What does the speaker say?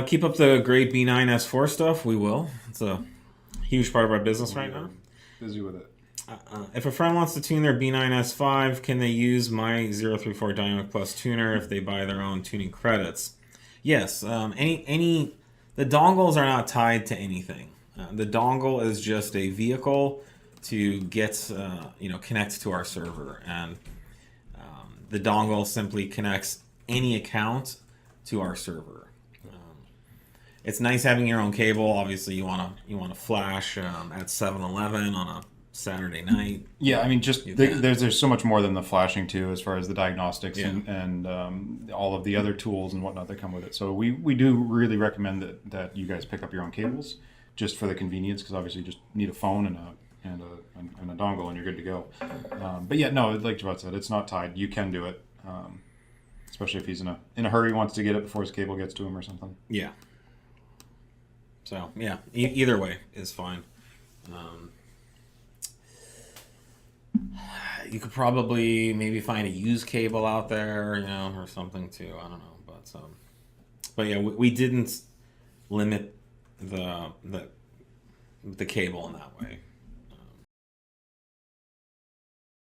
Keep up the great B9 S4 stuff. We will. It's a huge part of our business right We're now. busy with it. If a friend wants to tune their B9 S5, can they use my 034 Dynamic Plus tuner if they buy their own tuning credits? Yes. The dongles are not tied to anything. The dongle is just a vehicle to get connect to our server, and the dongle simply connects any account to our server. It's nice having your own cable. Obviously, you want to flash at 7-Eleven on a Saturday night. Yeah, I mean, just there's so much more than the flashing too, as far as the diagnostics Yeah. and all of the other tools and whatnot that come with it. So we do really recommend that you guys pick up your own cables, just for the convenience, because obviously you just need a phone and a dongle and you're good to go. But yeah, no, like Javad said, it's not tied. You can do it, especially if he's in a hurry, wants to get it before his cable gets to him or something. Yeah. So yeah, either way is fine. You could probably maybe find a used cable out there, or something too. I don't know, but yeah, we didn't limit the cable in that way.